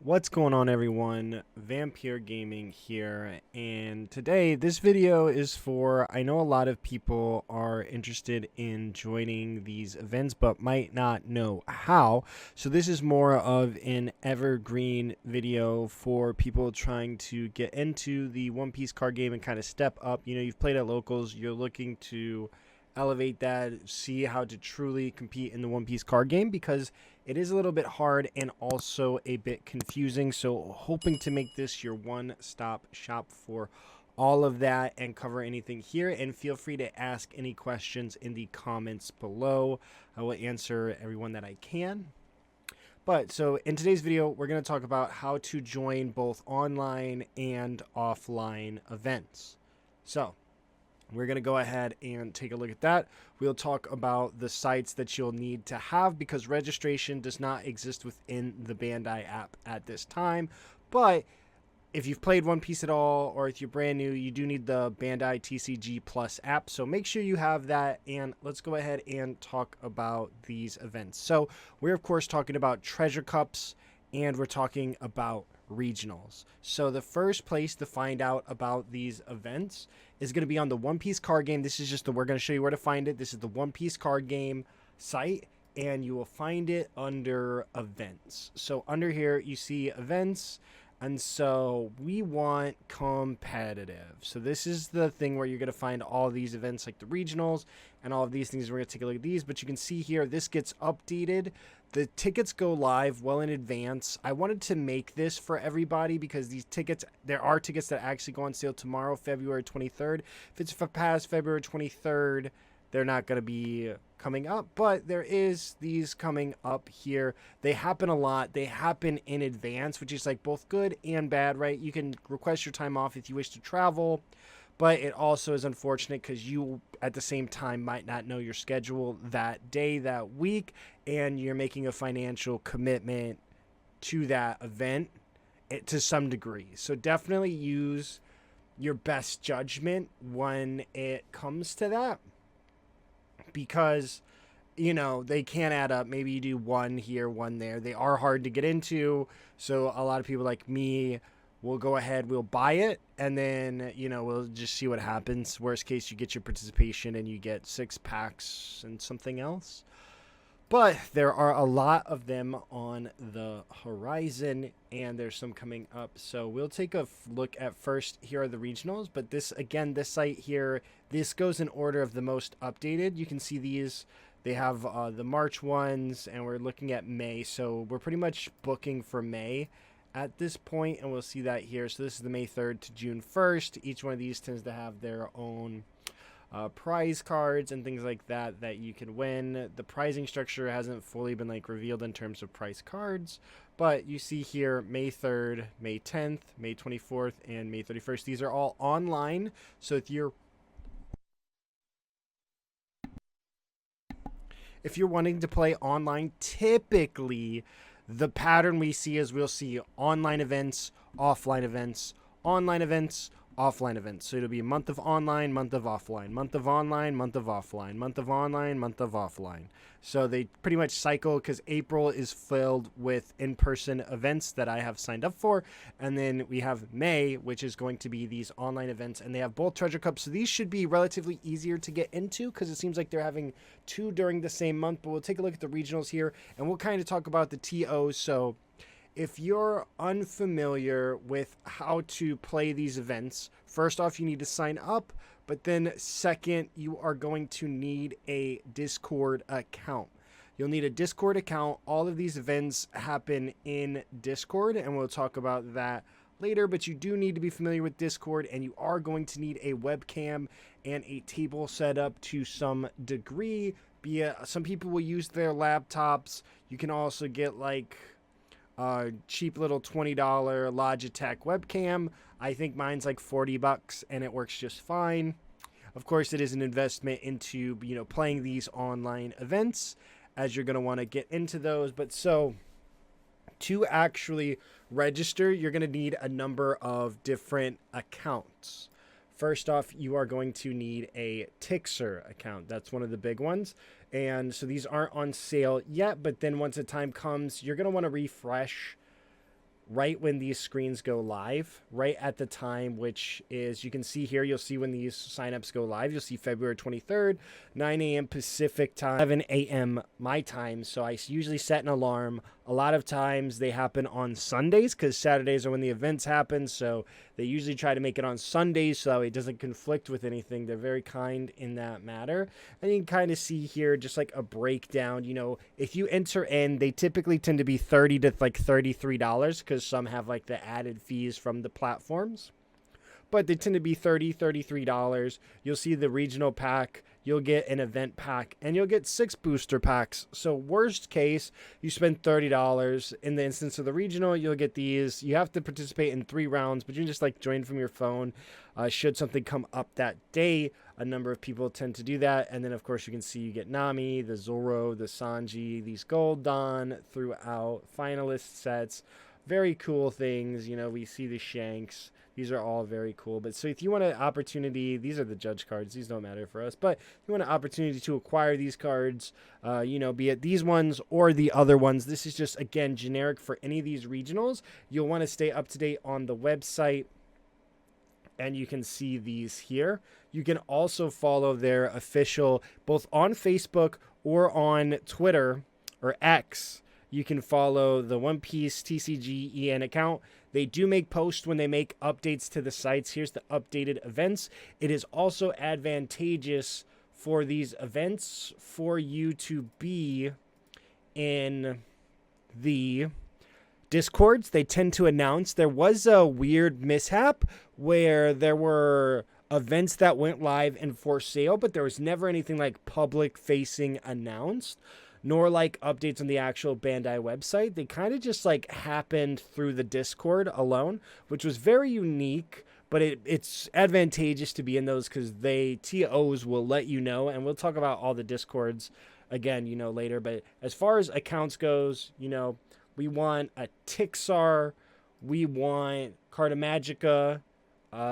What's going on, everyone? Vampyr Gaming here, and today this video is for, I know a lot of people are interested in joining these events but might not know how, so this is more of an evergreen video for people trying to get into the One Piece card game and kind of step up. You know, you've played at locals, you're looking to elevate that, see how to truly compete in the One Piece card game, because it is a little bit hard and also a bit confusing. So hoping to make this your one-stop shop for all of that and cover anything here. And feel free to ask any questions in the comments below. I will answer everyone that I can. But so in today's video, we're going to talk about how to join both online and offline events. So we're going to go ahead and take a look at that. We'll talk about the sites that you'll need to have, because registration does not exist within the Bandai app at this time. But if you've played One Piece at all, or if you're brand new, you do need the Bandai TCG Plus app. So make sure you have that. And let's go ahead and talk about these events. So we're, of course, talking about Treasure Cups, and we're talking about regionals. So the first place to find out about these events is going to be on the One Piece card game. This is just we're going to show you where to find it. This is the One Piece card game site, and you will find it under events. So under here you see events, and so we want competitive. So this is the thing where you're going to find all of these events, like the regionals and all of these things. We're going to take a look at these, but you can see here this gets updated. The tickets go live well in advance. I wanted to make this for everybody because these tickets, there are tickets that actually go on sale tomorrow, February 23rd. If it's for past February 23rd, they're not going to be coming up, but there is these coming up here. They happen a lot. They happen in advance, which is like both good and bad, right? You can request your time off if you wish to travel, but it also is unfortunate because you at the same time might not know your schedule that day, that week, and you're making a financial commitment to that event to some degree. So definitely use your best judgment when it comes to that, because you know they can add up. Maybe you do one here, one there. They are hard to get into, so a lot of people like me will go ahead, we'll buy it, and then we'll just see what happens. Worst case, you get your participation and you get 6 packs and something else. But there are a lot of them on the horizon, and there's some coming up. So we'll take a look at first. Here are the regionals, but this, again, this site here, this goes in order of the most updated. You can see these. They have the March ones, and we're looking at May. So we're pretty much booking for May at this point, and we'll see that here. So this is the May 3rd to June 1st. Each one of these tends to have their own prize cards and things like that that you can win. The pricing structure hasn't fully been revealed in terms of price cards, but you see here May 3rd, May 10th, May 24th, and May 31st. These are all online, so if you're wanting to play online, typically the pattern we see is we'll see online events, offline events, online events, offline events. So it'll be a month of online, month of offline, month of online, month of offline, month of online, month of offline. So they pretty much cycle, because April is filled with in-person events that I have signed up for. And then we have May, which is going to be these online events, and they have both Treasure Cups. So these should be relatively easier to get into, because it seems like they're having 2 during the same month. But we'll take a look at the regionals here, and we'll kind of talk about the TOs. So if you're unfamiliar with how to play these events, first off, you need to sign up. But then second, you are going to need a Discord account. You'll need a Discord account. All of these events happen in Discord, and we'll talk about that later. But you do need to be familiar with Discord, and you are going to need a webcam and a table setup to some degree. Some people will use their laptops. You can also get cheap little $20 Logitech webcam. I think mine's like $40 and it works just fine. Of course, it is an investment into playing these online events, as you're going to want to get into those. But so to actually register, you're going to need a number of different accounts. First off, you are going to need a Tixer account. That's one of the big ones. And so these aren't on sale yet, but then once the time comes, you're going to want to refresh right when these screens go live, right at the time, which is, you can see here, you'll see when these signups go live. You'll see February 23rd, 9 a.m. Pacific time, 11 a.m. my time. So I usually set an alarm. A lot of times they happen on Sundays because Saturdays are when the events happen. So they usually try to make it on Sundays so it doesn't conflict with anything. They're very kind in that matter. And you can kind of see here just like a breakdown. You know, if you enter in, they typically tend to be $30 to like $33 because some have like the added fees from the platforms. But they tend to be $30, $33. You'll see the regional pack, you'll get an event pack, and you'll get 6 booster packs. So worst case, you spend $30. In the instance of the regional, you'll get these. You have to participate in 3 rounds, but you can just like join from your phone. Should something come up that day, a number of people tend to do that. And then of course you can see you get Nami, the Zoro, the Sanji, these Gold Dawn throughout, finalist sets. Very cool things. You know, we see the Shanks. These are all very cool. But so if you want an opportunity, these are the judge cards. These don't matter for us. But if you want an opportunity to acquire these cards, you know, be it these ones or the other ones, this is just, again, generic for any of these regionals. You'll want to stay up to date on the website. And you can see these here. You can also follow their official, both on Facebook or on Twitter or X. You can follow the One Piece TCG EN account. They do make posts when they make updates to the sites. Here's the updated events. It is also advantageous for these events for you to be in the Discords. They tend to announce. There was a weird mishap where there were events that went live and for sale, but there was never anything like public facing announced, nor like updates on the actual Bandai website. They kind of just like happened through the Discord alone, which was very unique, but it's advantageous to be in those because TOs will let you know, and we'll talk about all the Discords again, you know, later. But as far as accounts goes, you know, we want a Tixar, we want Cartamagica.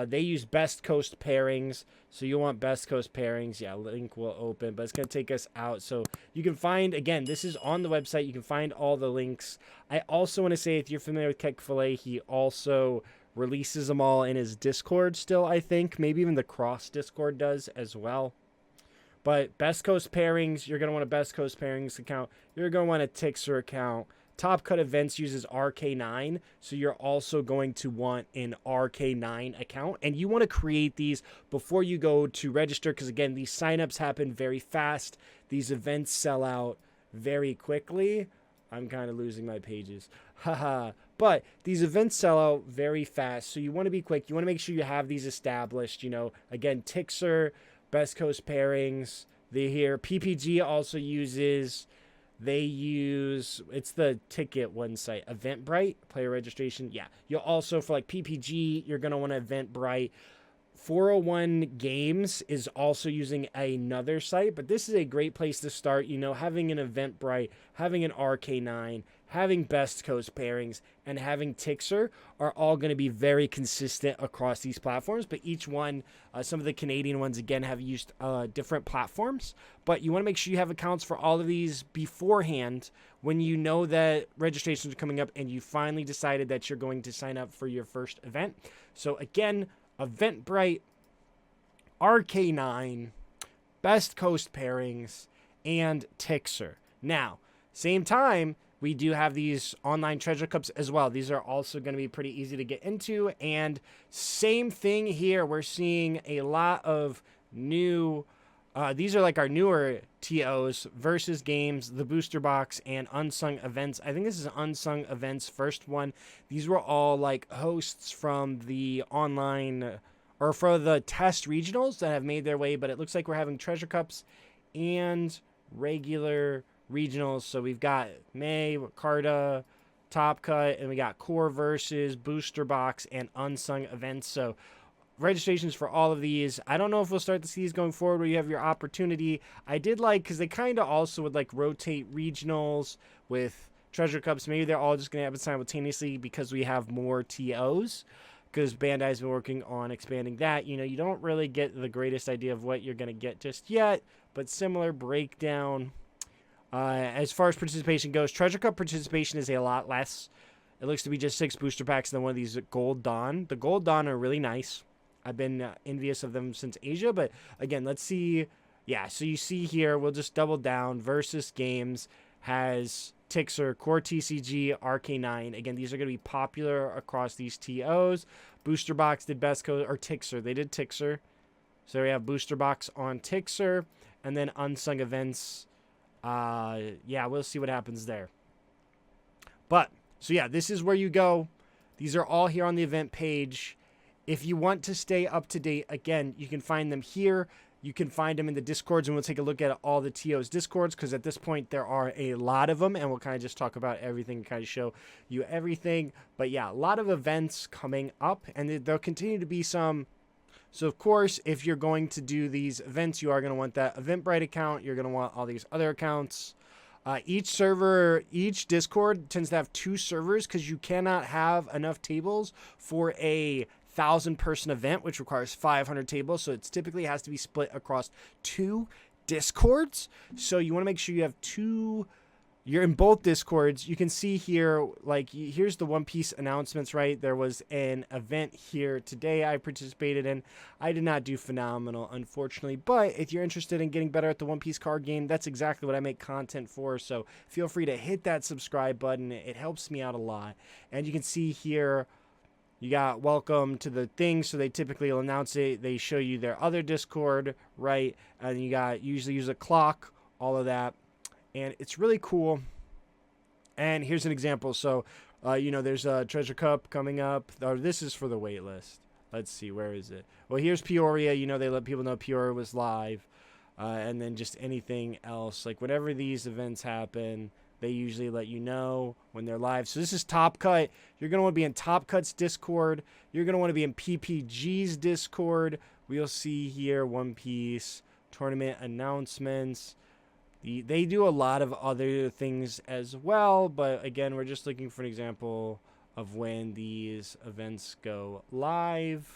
They use Best Coast pairings, so you want Best Coast pairings. Yeah, link will open, but it's going to take us out. So you can find, again, this is on the website. You can find all the links. I also want to say, if you're familiar with Kek Filet, he also releases them all in his Discord still, I think. Maybe even the Cross Discord does as well. But Best Coast pairings, you're going to want a Best Coast pairings account. You're going to want a Tixer account. Top Cut Events uses RK9, so you're also going to want an RK9 account, and you want to create these before you go to register, because again, these signups happen very fast. These events sell out very quickly. I'm kind of losing my pages. Haha. But these events sell out very fast, so you want to be quick. You want to make sure you have these established. You know, again, Tixer, Best Coast pairings. They here. PPG also uses. They use, it's the ticket one site, Eventbrite, player registration. Yeah, you'll also, for like PPG, you're going to want Eventbrite. 401 Games is also using another site, but this is a great place to start. You know, having an Eventbrite, having an RK9, having Best Coast pairings, and having Tixer are all going to be very consistent across these platforms. But each one, some of the Canadian ones, again, have used different platforms. But you want to make sure you have accounts for all of these beforehand when you know that registrations are coming up and you finally decided that you're going to sign up for your first event. So again, Eventbrite, RK9, Best Coast pairings, and Tixer. Now, same time, we do have these online treasure cups as well. These are also going to be pretty easy to get into. And same thing here. We're seeing a lot of new, these are like our newer TOs, Versus Games, the Booster Box, and Unsung Events. I think this is Unsung Events' first one. These were all like hosts from the online, or for the test regionals that have made their way. But it looks like we're having treasure cups and regular regionals. So we've got May, Carta, Top Cut, and we got Core Versus, Booster Box, and Unsung Events. So registrations for all of these. I don't know if we'll start to see these going forward where you have your opportunity. I did like, because they kind of also would like rotate regionals with treasure cups. Maybe they're all just going to happen simultaneously because we have more TOs, because Bandai's been working on expanding that. You know, you don't really get the greatest idea of what you're going to get just yet, but similar breakdown. As far as participation goes, Treasure Cup participation is a lot less. It looks to be just 6 booster packs and then one of these Gold Dawn. The Gold Dawn are really nice. I've been envious of them since Asia, but again, let's see. Yeah, so you see here, we'll just double down. Versus Games has Tixer, Core TCG, RK9. Again, these are going to be popular across these TOs. Booster Box did Best Code, or Tixer. They did Tixer. So we have Booster Box on Tixer, and then Unsung Events. Yeah, we'll see what happens there. But, so yeah, this is where you go. These are all here on the event page. If you want to stay up to date, again, you can find them here. You can find them in the Discords, and we'll take a look at all the TO's Discords, because at this point, there are a lot of them, and we'll kind of just talk about everything, kind of show you everything. But yeah, a lot of events coming up, and there'll continue to be some. So, of course, if you're going to do these events, you are going to want that Eventbrite account. You're going to want all these other accounts. Each server, each Discord tends to have 2 servers, because you cannot have enough tables for a 1,000-person event, which requires 500 tables. So it typically has to be split across 2 Discords. So you want to make sure you have 2. You're in both Discords. You can see here, like, here's the One Piece announcements, right? There was an event here today I participated in. I did not do phenomenal, unfortunately. But if you're interested in getting better at the One Piece card game, that's exactly what I make content for. So feel free to hit that subscribe button. It helps me out a lot. And you can see here, you got welcome to the thing, so they typically will announce it. They show you their other Discord, right? And you got usually use a clock, all of that. And it's really cool. And here's an example. So, there's a Treasure Cup coming up. Or this is for the waitlist. Let's see, where is it? Well, here's Peoria. They let people know Peoria was live. And then just anything else. Like, whenever these events happen, they usually let you know when they're live. So this is Top Cut. You're going to want to be in Top Cut's Discord. You're going to want to be in PPG's Discord. We'll see here One Piece tournament announcements. They do a lot of other things as well. But again, we're just looking for an example of when these events go live.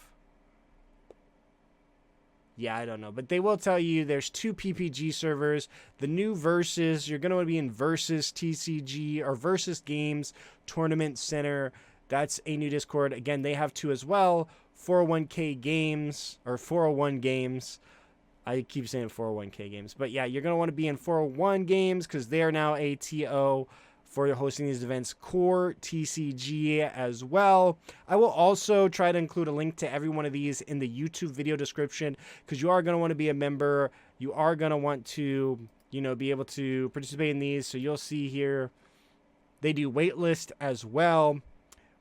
Yeah, I don't know. But they will tell you there's 2 PPG servers. The new Versus, you're going to want to be in Versus TCG or Versus Games Tournament Center. That's a new Discord. Again, they have 2 as well. 401k Games or 401 Games. I keep saying 401k Games. But yeah, you're going to want to be in 401 Games because they are now ATO for hosting these events. Core TCG as well. I will also try to include a link to every one of these in the YouTube video description because you are going to want to be a member. You are going to want to, be able to participate in these. So you'll see here they do waitlist as well,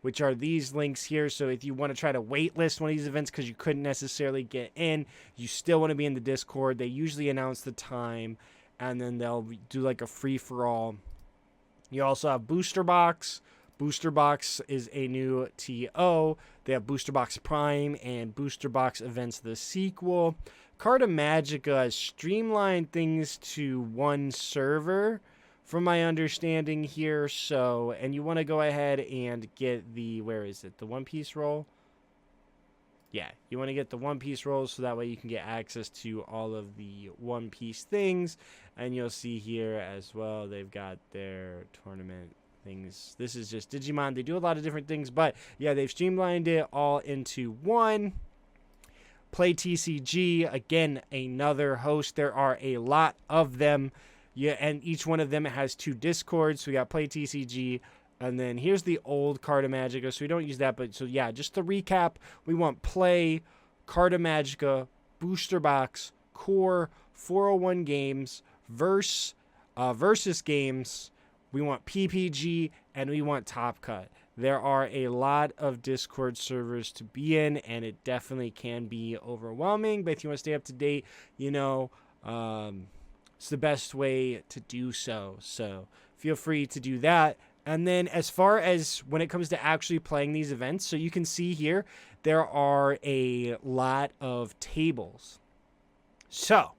which are these links here. So if you want to try to waitlist one of these events because you couldn't necessarily get in, you still want to be in the Discord. They usually announce the time, and then they'll do like a free-for-all. You also have Booster Box. Booster Box is a new TO. They have Booster Box Prime and Booster Box Events the sequel. Carta Magica has streamlined things to one server, from my understanding here. So, and you want to go ahead and get the, where is it? The One Piece roll? Yeah, you want to get the One Piece rolls so that way you can get access to all of the One Piece things. And you'll see here as well, they've got their tournament things. This is just Digimon. They do a lot of different things, but yeah, they've streamlined it all into one. Play TCG, again, another host. There are a lot of them. Yeah, and each one of them has 2 Discords. So we got Play TCG, and then here's the old Carta Magica. So we don't use that, but so yeah, just to recap, we want Play, Carta Magica, Booster Box, Core, 401 Games, Versus Games. We want PPG, and we want Top Cut. There are a lot of Discord servers to be in, and it definitely can be overwhelming. But if you want to stay up to date, it's the best way to do so. So feel free to do that. And then as far as when it comes to actually playing these events, so you can see here, there are a lot of tables. So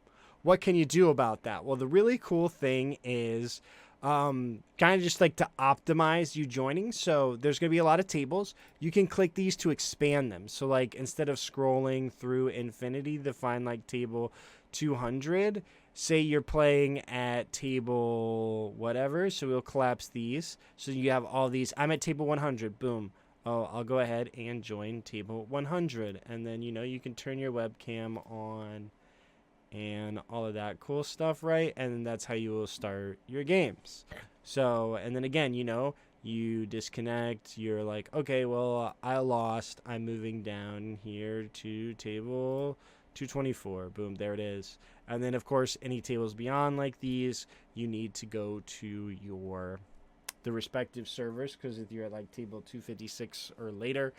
what can you do about that? Well, the really cool thing is kind of just like to optimize you joining. So there's going to be a lot of tables. You can click these to expand them. So like instead of scrolling through infinity to find like table 200, say you're playing at table whatever, so we'll collapse these. So you have all these. I'm at table 100. Boom. Oh, I'll go ahead and join table 100. And then, you can turn your webcam on and all of that cool stuff, right? And that's how you will start your games. So, and then again, you disconnect. You're like, okay, well, I lost. I'm moving down here to table 224. Boom, there it is. And then, of course, any tables beyond like these, you need to go to the respective servers, because if you're at like table 256 or later,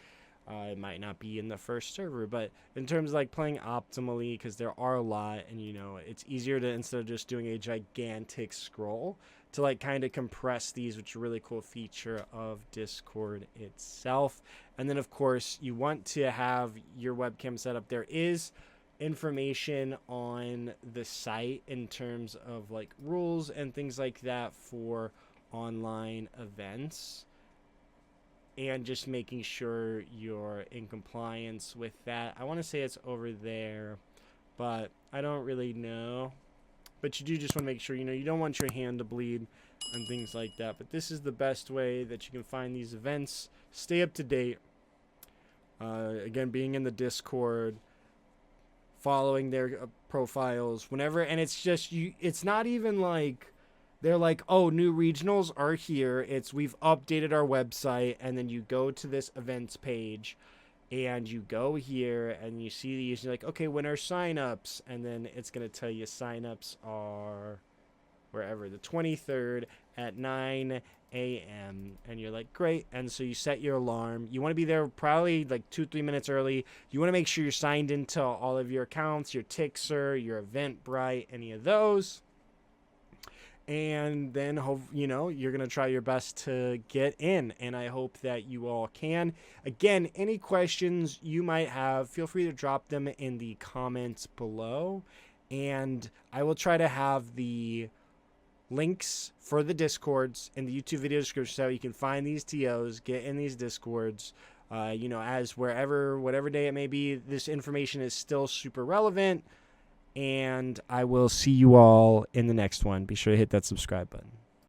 it might not be in the first server. But in terms of like playing optimally, because there are a lot, and it's easier to, instead of just doing a gigantic scroll, to like kind of compress these, which is a really cool feature of Discord itself. And then of course you want to have your webcam set up. There is information on the site in terms of like rules and things like that for online events, and just making sure you're in compliance with that. I want to say it's over there, but I don't really know. But you do just want to make sure, you don't want your hand to bleed and things like that. But this is the best way that you can find these events, stay up to date. Again, being in the Discord, following their profiles whenever, and it's just it's not even like they're like, oh, new regionals are here. It's, we've updated our website, and then you go to this events page, and you go here, and you see these. You're like, okay, when are signups? And then it's gonna tell you signups are wherever, the 23rd at 9 a.m. And you're like, great. And so you set your alarm. You want to be there probably like 2-3 minutes early. You want to make sure you're signed into all of your accounts, your Tixer, your Eventbrite, any of those. And then, you're going to try your best to get in. And I hope that you all can. Again, any questions you might have, feel free to drop them in the comments below. And I will try to have the links for the Discords in the YouTube video description, so you can find these TOs, get in these Discords. As whatever day it may be, this information is still super relevant. And I will see you all in the next one. Be sure to hit that subscribe button.